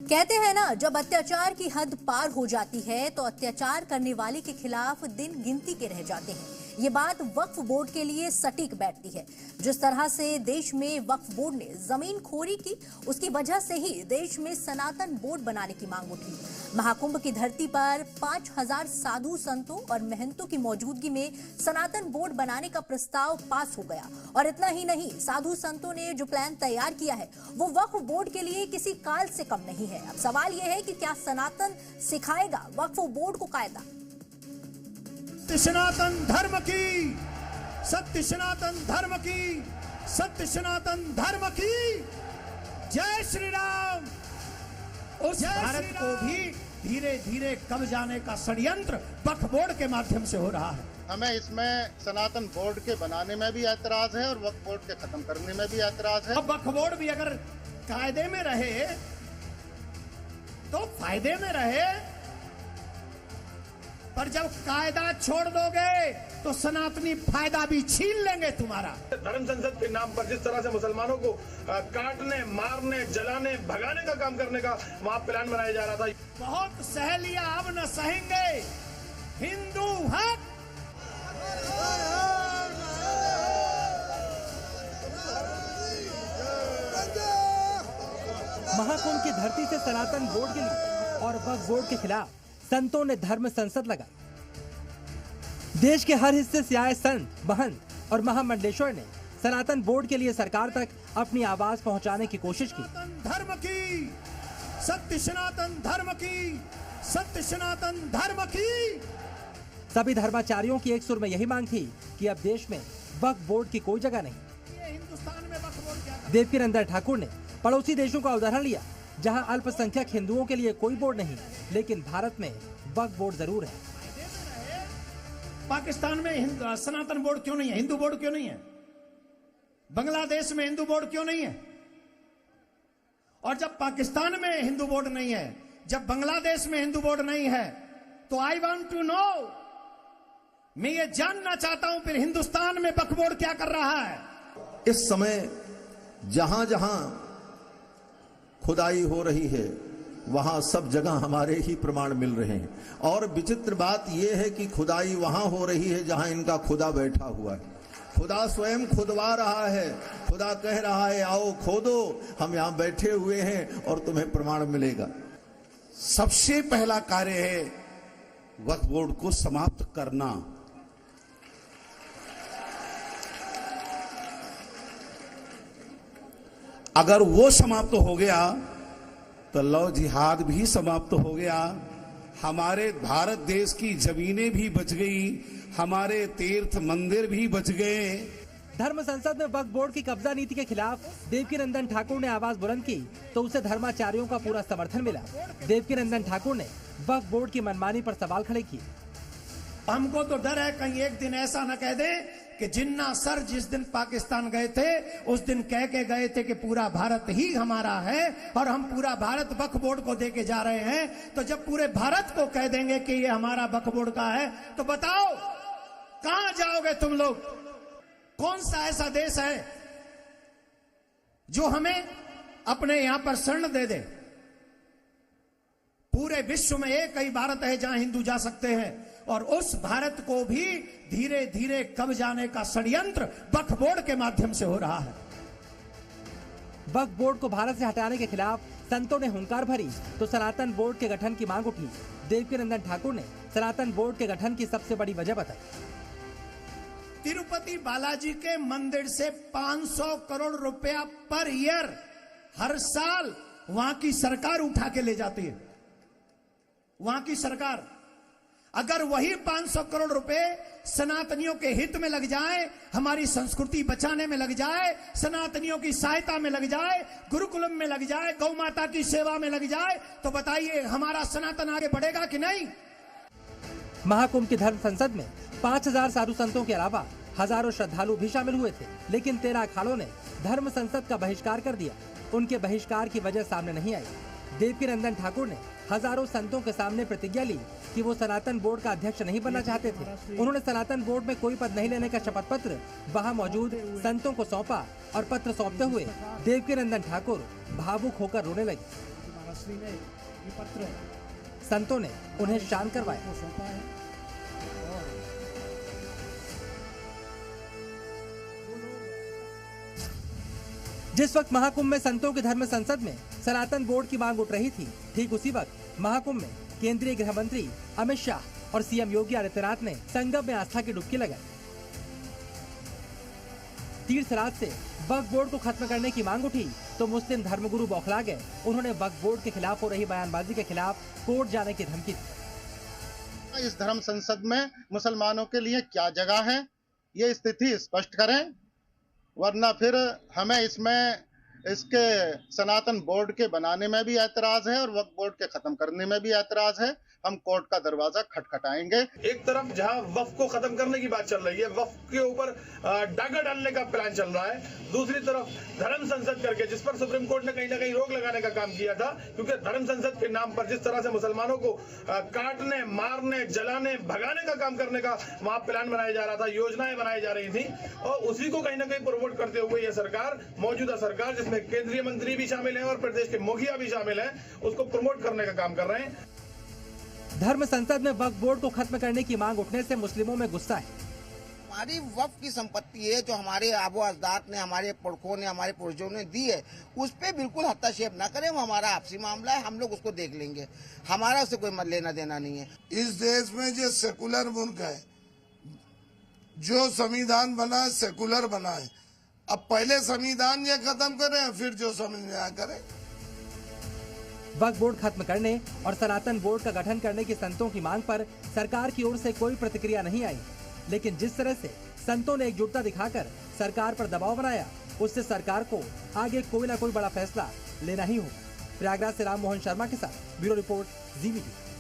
कहते हैं ना, जब अत्याचार की हद पार हो जाती है तो अत्याचार करने वाले के खिलाफ दिन गिनती के रह जाते हैं। ये बात वक्फ बोर्ड के लिए सटीक बैठती है। जिस तरह से देश में वक्फ बोर्ड ने जमीन खोरी की, उसकी वजह से ही देश में सनातन बोर्ड बनाने की मांग उठी। महाकुंभ की धरती पर 5000 साधु संतों और महंतों की मौजूदगी में सनातन बोर्ड बनाने का प्रस्ताव पास हो गया। और इतना ही नहीं, साधु संतों ने जो प्लान तैयार किया है वो वक्फ बोर्ड के लिए किसी काल से कम नहीं है। अब सवाल यह है कि क्या सनातन सिखाएगा वक्फ बोर्ड को कायदा? सत्य सनातन धर्म की, सत्य सनातन धर्म की, सत्य सनातन धर्म की जय श्री राम। उस भारत को भी धीरे धीरे कब जाने का षड्यंत्र वक्फ बोर्ड के माध्यम से हो रहा है। हमें इसमें सनातन बोर्ड के बनाने में भी ऐतराज है और वक्फ बोर्ड के खत्म करने में भी ऐतराज है। अब वक्फ बोर्ड भी अगर कायदे में रहे तो फायदे में रहे, पर जब कायदा छोड़ दोगे तो सनातनी फायदा भी छीन लेंगे तुम्हारा। धर्म संसद के नाम पर जिस तरह से मुसलमानों को काटने, मारने, जलाने, भगाने का काम करने का वहां प्लान बनाया जा रहा था। बहुत सह लिया, अब न सहेंगे। हिंदू हक। महाकुंभ की धरती से सनातन बोर्ड के लिए और वक्फ बोर्ड के खिलाफ संतों ने धर्म संसद लगाई। देश के हर हिस्से से आए संत, महंत और महामंडलेश्वर ने सनातन बोर्ड के लिए सरकार तक अपनी आवाज पहुंचाने की कोशिश की। धर्म की, सत्य सनातन धर्म की, सत्य सनातन धर्म की। सभी धर्माचार्यों की एक सुर में यही मांग थी कि अब देश में वक्फ बोर्ड की कोई जगह नहीं। हिंदुस्तान में वक्फ बोर्ड क्या? देवकीनंदन ठाकुर ने पड़ोसी देशों का उदाहरण लिया, जहां अल्पसंख्यक हिंदुओं के लिए कोई बोर्ड नहीं, लेकिन भारत में वक्फ बोर्ड जरूर है। पाकिस्तान में सनातन बोर्ड क्यों नहीं है? हिंदू बोर्ड क्यों नहीं है? बांग्लादेश में हिंदू बोर्ड क्यों नहीं है? और जब पाकिस्तान में हिंदू बोर्ड नहीं है, जब बांग्लादेश में हिंदू बोर्ड नहीं है, तो आई वांट टू नो, मैं ये जानना चाहता हूं फिर हिंदुस्तान में वक्फ बोर्ड क्या कर रहा है। इस समय जहां जहां खुदाई हो रही है वहां सब जगह हमारे ही प्रमाण मिल रहे हैं। और विचित्र बात यह है कि खुदाई वहां हो रही है जहां इनका खुदा बैठा हुआ है। खुदा स्वयं खुदवा रहा है। खुदा कह रहा है आओ खोदो, हम यहां बैठे हुए हैं और तुम्हें प्रमाण मिलेगा। सबसे पहला कार्य है वक्फ बोर्ड को समाप्त करना। अगर वो समाप्त हो गया तो लव जिहाद भी समाप्त हो गया। हमारे भारत देश की जमीनें भी बच गई, हमारे तीर्थ मंदिर भी बच गए। धर्म संसद में वक्फ बोर्ड की कब्जा नीति के खिलाफ देवकीनंदन ठाकुर ने आवाज बुलंद की तो उसे धर्माचार्यों का पूरा समर्थन मिला। देवकीनंदन ठाकुर ने वक्फ बोर्ड की मनमानी पर सवाल खड़े किए। हमको तो डर है कहीं एक दिन ऐसा न कह दे कि जिन्ना सर जिस दिन पाकिस्तान गए थे उस दिन कह के गए थे कि पूरा भारत ही हमारा है और हम पूरा भारत वक्फ बोर्ड को देके जा रहे हैं। तो जब पूरे भारत को कह देंगे कि ये हमारा वक्फ बोर्ड का है, तो बताओ कहां जाओगे तुम लोग? कौन सा ऐसा देश है जो हमें अपने यहां पर शरण दे दे? पूरे विश्व में एक ही भारत है जहां हिंदू जा सकते हैं, और उस भारत को भी धीरे धीरे कब जाने का षड्यंत्र वक्फ बोर्ड के माध्यम से हो रहा है। वक्फ बोर्ड को भारत से हटाने के खिलाफ संतों ने हुंकार भरी तो सनातन बोर्ड के गठन की मांग उठी। देवकीनंदन ठाकुर ने सनातन बोर्ड के गठन की सबसे बड़ी वजह बताई। तिरुपति बालाजी के मंदिर से 500 करोड़ रुपया पर ईयर हर साल वहां की सरकार उठा के ले जाती है। वहां की सरकार, अगर वही 500 करोड़ रुपए सनातनियों के हित में लग जाए, हमारी संस्कृति बचाने में लग जाए, सनातनियों की सहायता में लग जाए, गुरुकुलम में लग जाए, गौ माता की सेवा में लग जाए, तो बताइए हमारा सनातन आगे बढ़ेगा कि नहीं? महाकुंभ की धर्म संसद में 5000 साधु संतों के अलावा हजारों श्रद्धालु भी शामिल हुए थे, लेकिन 13 अखाड़ों ने धर्म संसद का बहिष्कार कर दिया। उनके बहिष्कार की वजह सामने नहीं आई। देवकीनंदन ठाकुर ने हजारों संतों के सामने प्रतिज्ञा ली कि वो सनातन बोर्ड का अध्यक्ष नहीं बनना चाहते थे। उन्होंने सनातन बोर्ड में कोई पद नहीं लेने का शपथ पत्र वहां मौजूद संतों को सौंपा और पत्र सौंपते हुए देवकीनंदन ठाकुर भावुक होकर रोने लगे। श्री ने ये पत्र संतों ने उन्हें शांत करवाया। को सौंपा है और जिस वक्त महाकुंभ में संतों की धर्म संसद में सनातन बोर्ड की मांग उठ रही थी, ठीक उसी वक्त महाकुंभ में केंद्रीय गृह मंत्री अमित शाह और सीएम योगी आदित्यनाथ ने संगम में आस्था की डुबकी लगाई। तीर्थराज से वक्फ बोर्ड को खत्म करने की मांग उठी तो मुस्लिम धर्मगुरु बौखला गए। उन्होंने वक्फ बोर्ड के खिलाफ हो रही बयानबाजी के खिलाफ कोर्ट जाने की धमकी दी। इस धर्म संसद में मुसलमानों के लिए क्या जगह है, ये स्थिति स्पष्ट करें, वरना फिर हमें इसके सनातन बोर्ड के बनाने में भी ऐतराज है और वक्फ बोर्ड के खत्म करने में भी ऐतराज है। हम कोर्ट का दरवाजा खटखटाएंगे। एक तरफ जहां वक्फ को खत्म करने की बात चल रही है, वक्फ के ऊपर डाका डालने का प्लान चल रहा है, दूसरी तरफ धर्म संसद करके जिस पर सुप्रीम कोर्ट ने कहीं ना कहीं रोक लगाने का काम किया था, क्योंकि धर्म संसद के नाम पर जिस तरह से मुसलमानों को काटने, मारने, जलाने, भगाने का काम करने का वहां प्लान बनाया जा रहा था, योजनाएं बनाई जा रही थी, और उसी को कहीं ना कहीं प्रमोट करते हुए यह सरकार, मौजूदा सरकार जिसमें केंद्रीय मंत्री भी शामिल है और प्रदेश के मुखिया भी शामिल है, उसको प्रमोट करने का काम कर रहे हैं। धर्म संसद में वक्फ बोर्ड को खत्म करने की मांग उठने से मुस्लिमों में गुस्सा है। हमारी वक्फ की संपत्ति है जो हमारे आबो अजदाद ने, हमारे पुरखों ने, हमारे पूर्वजों ने दी है, उस पे बिल्कुल हस्तक्षेप न करें। वो हमारा आपसी मामला है, हम लोग उसको देख लेंगे, हमारा उससे कोई लेना देना नहीं है। इस देश में जो सेकुलर मुल्क है, जो संविधान बना है सेकुलर बना है, अब पहले संविधान ये खत्म करें फिर जो समझ में आ करें। वक्फ बोर्ड खत्म करने और सनातन बोर्ड का गठन करने की संतों की मांग पर सरकार की ओर से कोई प्रतिक्रिया नहीं आई, लेकिन जिस तरह से संतों ने एकजुटता दिखाकर सरकार पर दबाव बनाया, उससे सरकार को आगे कोई न कोई बड़ा फैसला लेना ही होगा। प्रयागराज से राम मोहन शर्मा के साथ ब्यूरो रिपोर्ट, जी मीडिया।